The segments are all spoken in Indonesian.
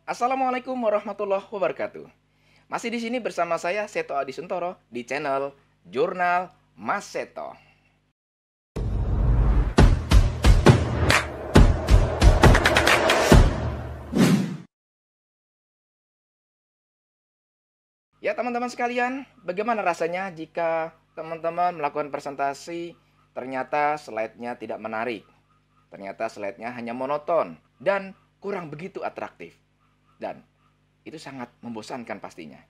Assalamualaikum warahmatullahi wabarakatuh. Masih di sini bersama saya Seto Adi Suntoro di channel Jurnal Mas Seto. Ya teman-teman sekalian, bagaimana rasanya jika teman-teman melakukan presentasi ternyata slide-nya tidak menarik? Ternyata slide-nya hanya monoton dan kurang begitu atraktif. Dan itu sangat membosankan pastinya.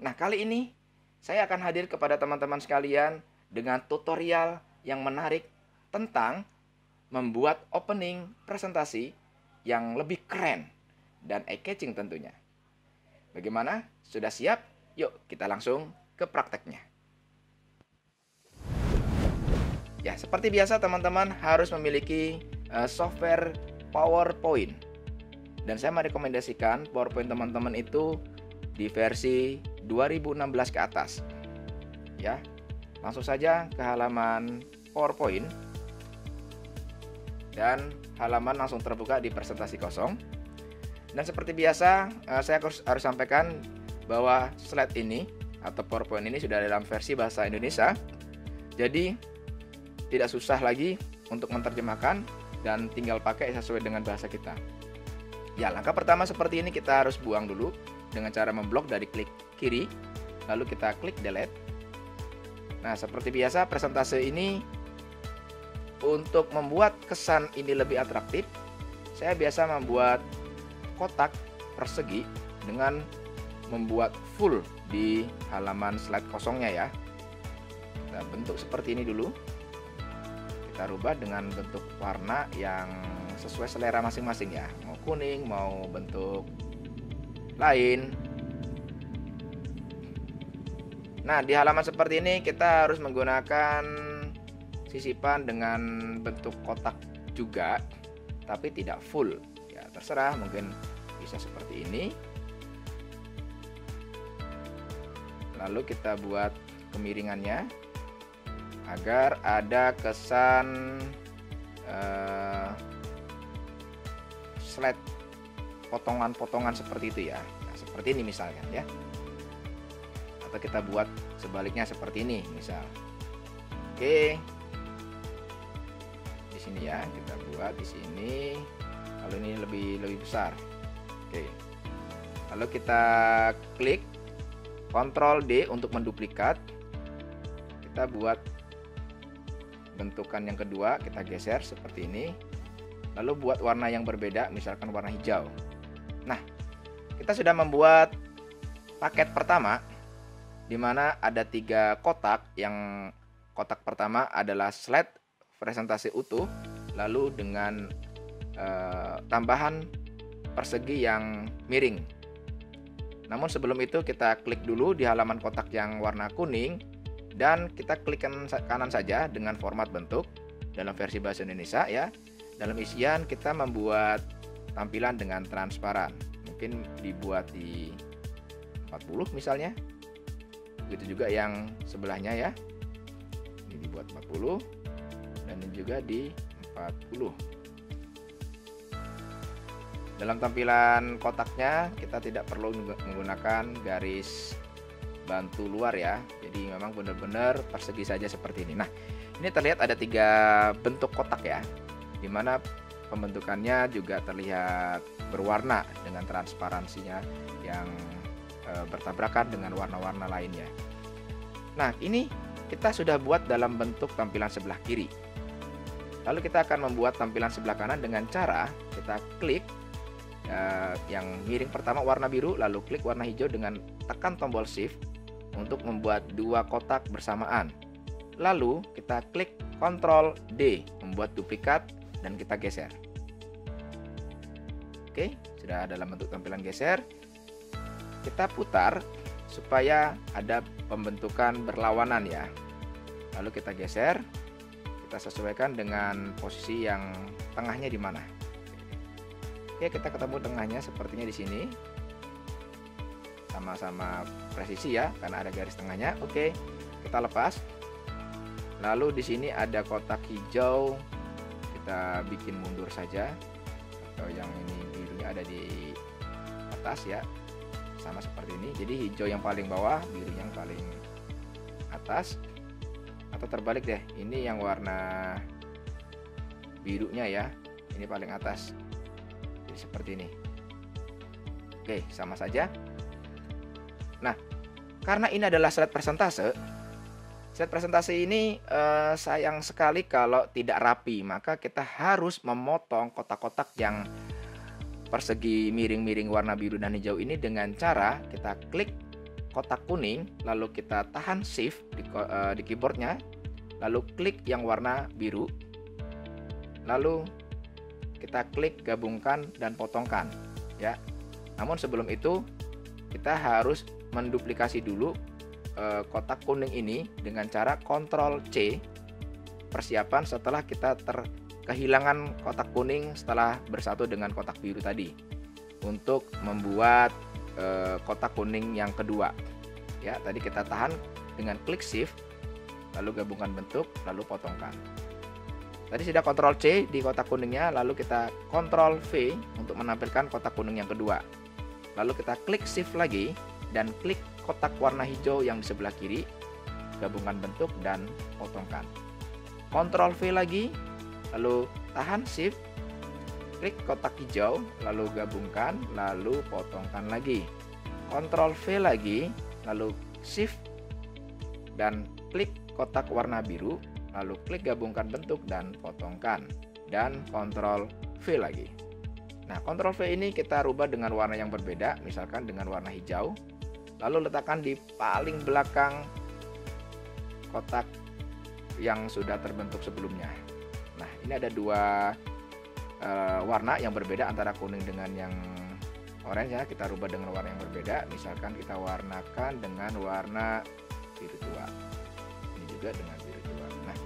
Nah, kali ini saya akan hadir kepada teman-teman sekalian dengan tutorial yang menarik tentang membuat opening presentasi yang lebih keren dan eye-catching tentunya. Bagaimana? Sudah siap? Yuk, kita langsung ke prakteknya. Ya, seperti biasa teman-teman harus memiliki software PowerPoint. Dan saya merekomendasikan PowerPoint teman-teman itu di versi 2016 ke atas. Ya. Langsung saja ke halaman PowerPoint. Dan halaman langsung terbuka di presentasi kosong. Dan seperti biasa, saya harus sampaikan bahwa slide ini atau PowerPoint ini sudah dalam versi bahasa Indonesia. Jadi tidak susah lagi untuk menerjemahkan dan tinggal pakai sesuai dengan bahasa kita. Ya, langkah pertama seperti ini kita harus buang dulu dengan cara memblok dari klik kiri, lalu kita klik delete. Nah, seperti biasa presentase ini untuk membuat kesan ini lebih atraktif, saya biasa membuat kotak persegi dengan membuat full di halaman slide kosongnya ya. Kita bentuk seperti ini dulu. Kita rubah dengan bentuk warna yang sesuai selera masing-masing ya. Mau kuning, mau bentuk lain. Nah, di halaman seperti ini kita harus menggunakan sisipan dengan bentuk kotak juga, tapi tidak full. Ya, terserah, mungkin bisa seperti ini. Lalu kita buat kemiringannya agar ada kesan slide potongan-potongan seperti itu ya. Nah, seperti ini misalnya ya. Atau kita buat sebaliknya seperti ini misal. Oke. Di sini ya, kita buat di sini. Kalau ini lebih besar. Oke. Lalu kita klik Ctrl D untuk menduplikat. Kita buat bentukan yang kedua, kita geser seperti ini. Lalu buat warna yang berbeda, misalkan warna hijau. Nah, kita sudah membuat paket pertama, di mana ada 3 kotak. Yang kotak pertama adalah slide presentasi utuh, lalu dengan tambahan persegi yang miring. Namun sebelum itu kita klik dulu di halaman kotak yang warna kuning dan kita klik kanan saja dengan format bentuk dalam versi bahasa Indonesia ya. Dalam isian kita membuat tampilan dengan transparan. Mungkin dibuat di 40 misalnya. Begitu juga yang sebelahnya ya. Ini dibuat 40 dan ini juga di 40. Dalam tampilan kotaknya kita tidak perlu menggunakan garis bantu luar ya. Jadi memang benar-benar persegi saja seperti ini. Nah, ini terlihat ada 3 bentuk kotak ya, dimana pembentukannya juga terlihat berwarna dengan transparansinya yang bertabrakan dengan warna-warna lainnya. Nah, ini kita sudah buat dalam bentuk tampilan sebelah kiri. Lalu kita akan membuat tampilan sebelah kanan dengan cara kita klik yang miring pertama warna biru, lalu klik warna hijau dengan tekan tombol shift untuk membuat 2 kotak bersamaan. Lalu kita klik Ctrl D membuat duplikat dan kita geser. Oke, sudah dalam bentuk tampilan geser. Kita putar supaya ada pembentukan berlawanan ya. Lalu kita geser, kita sesuaikan dengan posisi yang tengahnya di mana. Oke, kita ketemu tengahnya sepertinya di sini. Sama-sama presisi ya, karena ada garis tengahnya. Oke, kita lepas. Lalu di sini ada kotak hijau. Kita bikin mundur saja. Atau yang ini birunya ada di atas ya, sama seperti ini. Jadi hijau yang paling bawah, biru yang paling atas, atau terbalik deh, ini yang warna birunya ya, ini paling atas. Jadi seperti ini. Oke, sama saja. Nah, karena ini adalah slide persentase ini sayang sekali kalau tidak rapi, maka kita harus memotong kotak-kotak yang persegi miring-miring warna biru dan hijau ini dengan cara kita klik kotak kuning, lalu kita tahan shift di keyboardnya, lalu klik yang warna biru, lalu kita klik gabungkan dan potongkan ya. Namun sebelum itu kita harus menduplikasi dulu kotak kuning ini dengan cara Ctrl C, persiapan setelah kita kehilangan kotak kuning setelah bersatu dengan kotak biru tadi, untuk membuat kotak kuning yang kedua ya. Tadi kita tahan dengan klik shift, lalu gabungkan bentuk, lalu potongkan. Tadi sudah Ctrl C di kotak kuningnya, lalu kita Ctrl V untuk menampilkan kotak kuning yang kedua. Lalu kita klik shift lagi dan klik kotak warna hijau yang di sebelah kiri, gabungkan bentuk dan potongkan. Ctrl V lagi, lalu tahan shift, klik kotak hijau, lalu gabungkan, lalu potongkan lagi. Ctrl V lagi, lalu shift dan klik kotak warna biru, lalu klik gabungkan bentuk dan potongkan, dan Ctrl V lagi. Nah, Ctrl V ini kita rubah dengan warna yang berbeda, misalkan dengan warna hijau, lalu letakkan di paling belakang kotak yang sudah terbentuk sebelumnya. Nah, ini ada dua warna yang berbeda antara kuning dengan yang orange ya. Kita rubah dengan warna yang berbeda, misalkan kita warnakan dengan warna biru tua, ini juga dengan biru tua. Nah,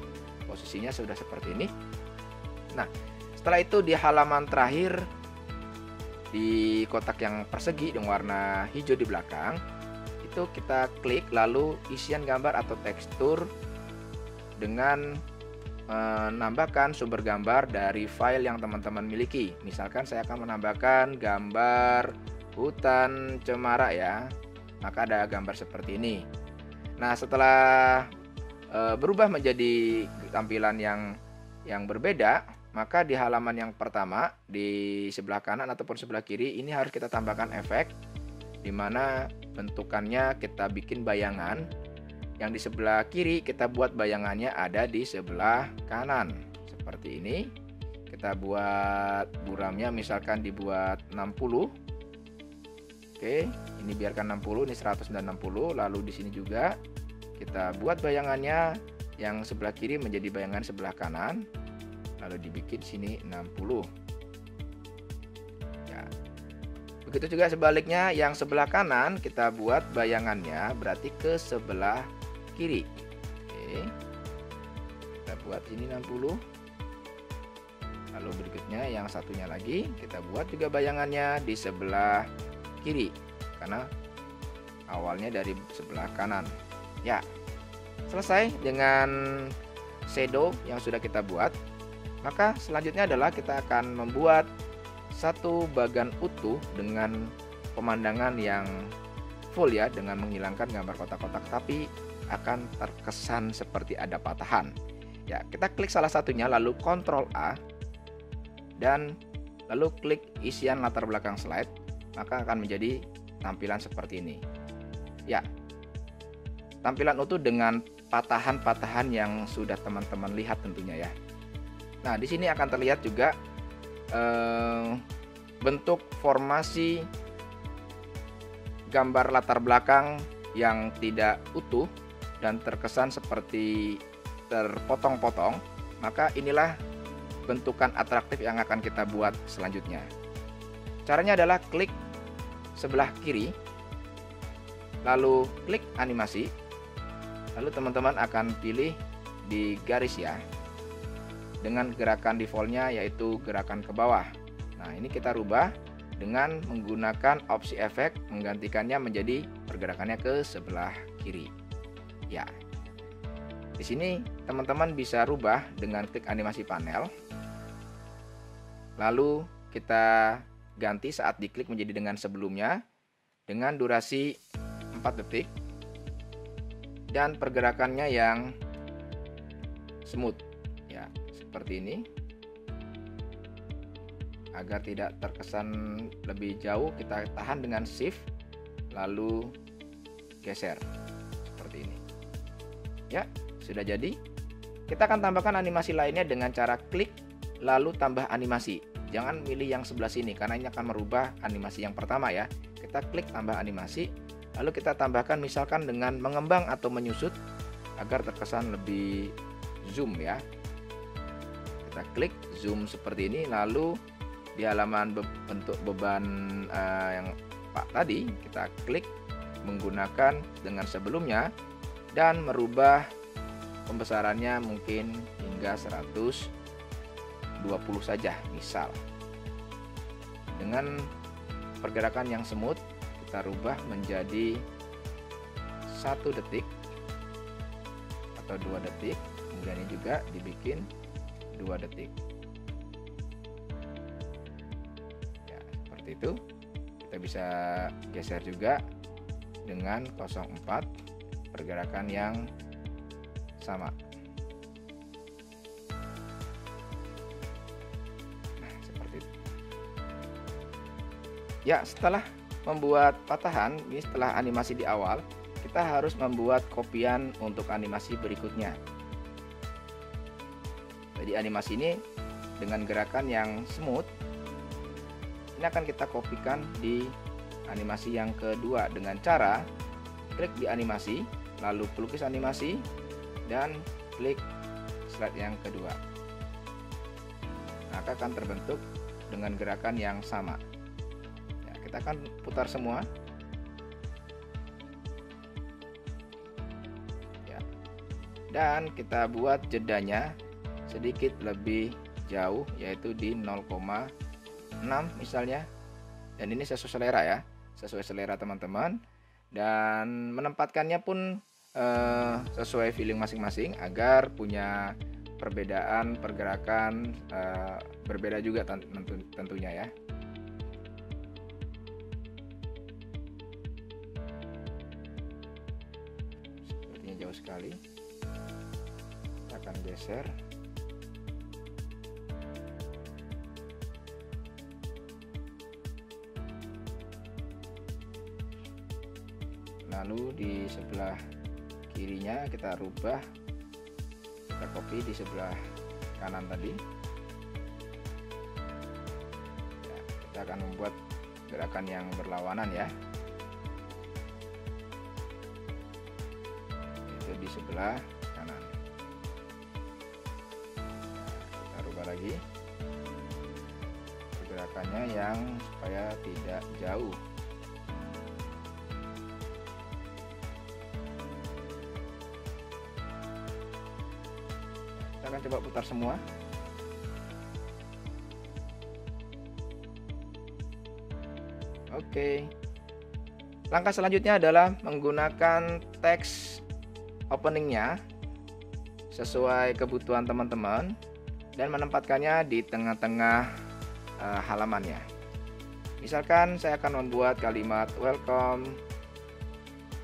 posisinya sudah seperti ini. Nah, setelah itu di halaman terakhir, di kotak yang persegi dengan warna hijau di belakang, itu kita klik lalu isian gambar atau tekstur dengan menambahkan sumber gambar dari file yang teman-teman miliki. Misalkan saya akan menambahkan gambar hutan cemara ya, maka ada gambar seperti ini. Nah, setelah berubah menjadi tampilan yang berbeda, maka di halaman yang pertama di sebelah kanan ataupun sebelah kiri ini harus kita tambahkan efek, di mana bentukannya kita bikin bayangan. Yang di sebelah kiri kita buat bayangannya ada di sebelah kanan seperti ini. Kita buat buramnya misalkan dibuat 60. Oke, ini biarkan 60, ini 100 dan 60. Lalu di sini juga kita buat bayangannya, yang sebelah kiri menjadi bayangan sebelah kanan. Lalu dibikin sini 60. Ya. Begitu juga sebaliknya, yang sebelah kanan kita buat bayangannya berarti ke sebelah kiri. Oke. Kita buat ini 60. Lalu berikutnya yang satunya lagi kita buat juga bayangannya di sebelah kiri, karena awalnya dari sebelah kanan. Ya. Selesai dengan shadow yang sudah kita buat. Maka selanjutnya adalah kita akan membuat satu bagan utuh dengan pemandangan yang full ya, dengan menghilangkan gambar kotak-kotak, tapi akan terkesan seperti ada patahan. Ya, kita klik salah satunya lalu Ctrl A dan lalu klik isian latar belakang slide, maka akan menjadi tampilan seperti ini. Ya. Tampilan utuh dengan patahan-patahan yang sudah teman-teman lihat tentunya ya. Nah, di sini akan terlihat juga bentuk formasi gambar latar belakang yang tidak utuh dan terkesan seperti terpotong-potong. Maka inilah bentukan atraktif yang akan kita buat selanjutnya. Caranya adalah klik sebelah kiri, lalu klik animasi, lalu teman-teman akan pilih di garis ya, dengan gerakan defaultnya yaitu gerakan ke bawah. Nah, ini kita rubah dengan menggunakan opsi efek, menggantikannya menjadi pergerakannya ke sebelah kiri. Ya. Di sini teman-teman bisa rubah dengan klik animasi panel. Lalu kita ganti saat diklik menjadi dengan sebelumnya dengan durasi 4 detik dan pergerakannya yang smooth ya, seperti ini. Agar tidak terkesan lebih jauh, kita tahan dengan shift lalu geser seperti ini. Ya, sudah jadi. Kita akan tambahkan animasi lainnya dengan cara klik lalu tambah animasi. Jangan milih yang sebelah sini karena ini akan merubah animasi yang pertama ya. Kita klik tambah animasi, lalu kita tambahkan misalkan dengan mengembang atau menyusut agar terkesan lebih zoom ya. Kita klik zoom seperti ini, lalu di halaman bentuk beban yang tadi kita klik menggunakan dengan sebelumnya dan merubah pembesarannya mungkin hingga 120 saja misal. Dengan pergerakan yang smooth kita rubah menjadi 1 detik atau 2 detik, kemudian ini juga dibikin 2 detik. Itu kita bisa geser juga dengan 04 pergerakan yang sama. Nah, seperti itu. Ya, setelah membuat patahan, ini setelah animasi di awal, kita harus membuat kopian untuk animasi berikutnya. Jadi animasi ini dengan gerakan yang smooth ini akan kita kopikan di animasi yang kedua dengan cara klik di animasi, lalu pelukis animasi, dan klik slide yang kedua. Maka akan terbentuk dengan gerakan yang sama. Ya, kita akan putar semua. Ya. Dan kita buat jedanya sedikit lebih jauh, yaitu di 0,6 misalnya, dan ini sesuai selera ya, sesuai selera teman-teman, dan menempatkannya pun sesuai feeling masing-masing agar punya perbedaan pergerakan berbeda juga tentunya ya. Sepertinya jauh sekali, kita akan geser. Lalu di sebelah kirinya kita rubah, kita copy di sebelah kanan tadi ya, kita akan membuat gerakan yang berlawanan ya, itu di sebelah kanan. Nah, kita rubah lagi gerakannya yang supaya tidak jauh. Kita akan coba putar semua. Oke. Langkah selanjutnya adalah menggunakan teks openingnya sesuai kebutuhan teman-teman dan menempatkannya di tengah-tengah halamannya. Misalkan saya akan membuat kalimat welcome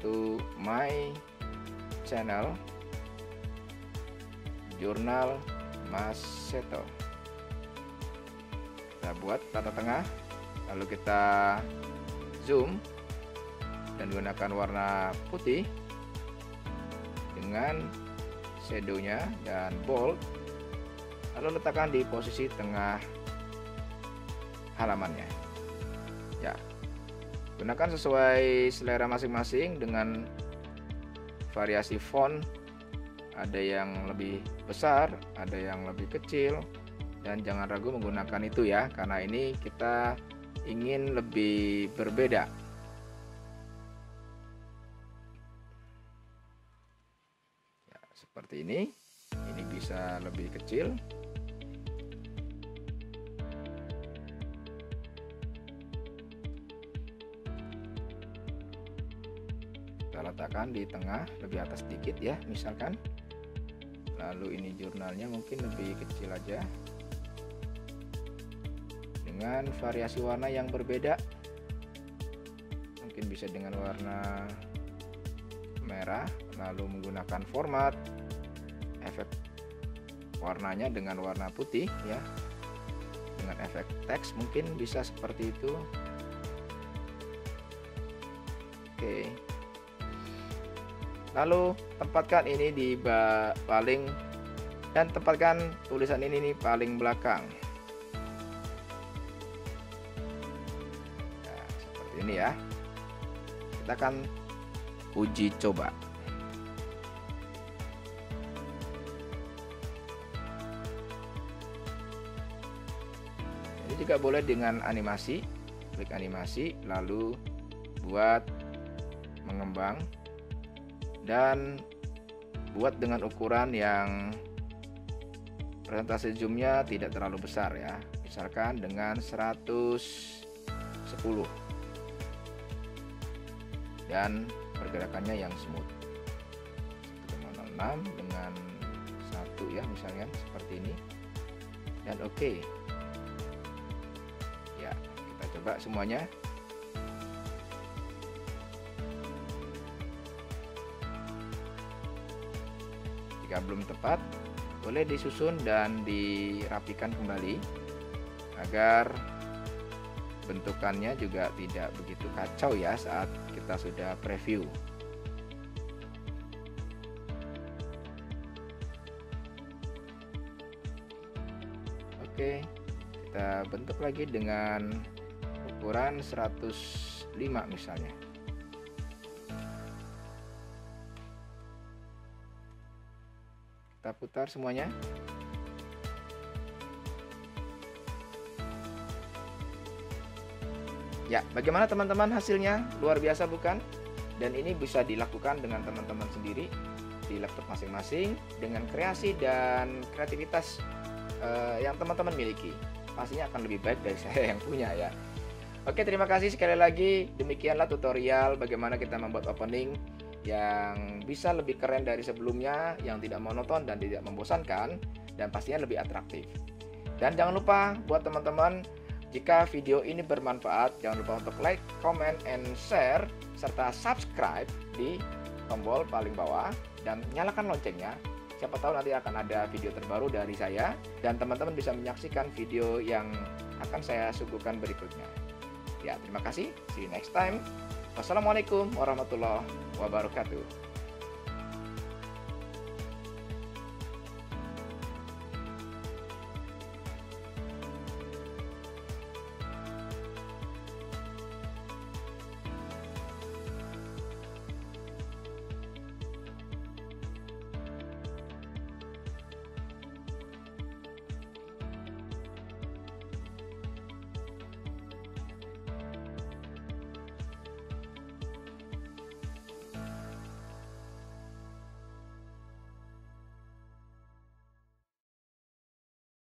to my channel Jurnal Mas Seto. Kita buat tata tengah, lalu kita zoom dan gunakan warna putih dengan shadownya dan bold, lalu letakkan di posisi tengah halamannya ya. Gunakan sesuai selera masing-masing dengan variasi font, ada yang lebih besar, ada yang lebih kecil, dan jangan ragu menggunakan itu ya, karena ini kita ingin lebih berbeda. Ya, seperti ini bisa lebih kecil. Kita letakkan di tengah, lebih atas sedikit ya, misalkan. Lalu ini jurnalnya mungkin lebih kecil aja dengan dengan variasi warna yang berbeda. Mungkin bisa dengan warna merah, lalu menggunakan format efek warnanya dengan warna putih ya. Dengan efek teks mungkin bisa seperti itu. Oke. Lalu tempatkan ini di paling, dan tempatkan tulisan ini paling belakang. Nah, seperti ini ya. Kita akan uji coba. Ini juga boleh dengan animasi. Klik animasi, lalu buat mengembang. Dan buat dengan ukuran yang presentasi zoomnya tidak terlalu besar ya, misalkan dengan 110, dan pergerakannya yang smooth 1,06 dengan 1 ya, misalnya seperti ini, dan oke. Ya, kita coba semuanya. Jika belum tepat, boleh disusun dan dirapikan kembali agar bentukannya juga tidak begitu kacau ya saat kita sudah preview. Oke, kita bentuk lagi dengan ukuran 105 misalnya. Kita putar semuanya. Ya, bagaimana teman-teman hasilnya? Luar biasa bukan? Dan ini bisa dilakukan dengan teman-teman sendiri di laptop masing-masing dengan kreasi dan kreativitas yang teman-teman miliki. Pastinya akan lebih baik dari saya yang punya ya. Oke, terima kasih sekali lagi. Demikianlah tutorial bagaimana kita membuat opening yang bisa lebih keren dari sebelumnya, yang tidak monoton dan tidak membosankan, dan pastinya lebih atraktif. Dan jangan lupa buat teman-teman, jika video ini bermanfaat, jangan lupa untuk like, comment, and share, serta subscribe di tombol paling bawah, dan nyalakan loncengnya. Siapa tahu nanti akan ada video terbaru dari saya, dan teman-teman bisa menyaksikan video yang akan saya suguhkan berikutnya. Ya, terima kasih. See you next time. Wassalamualaikum warahmatullahi wabarakatuh.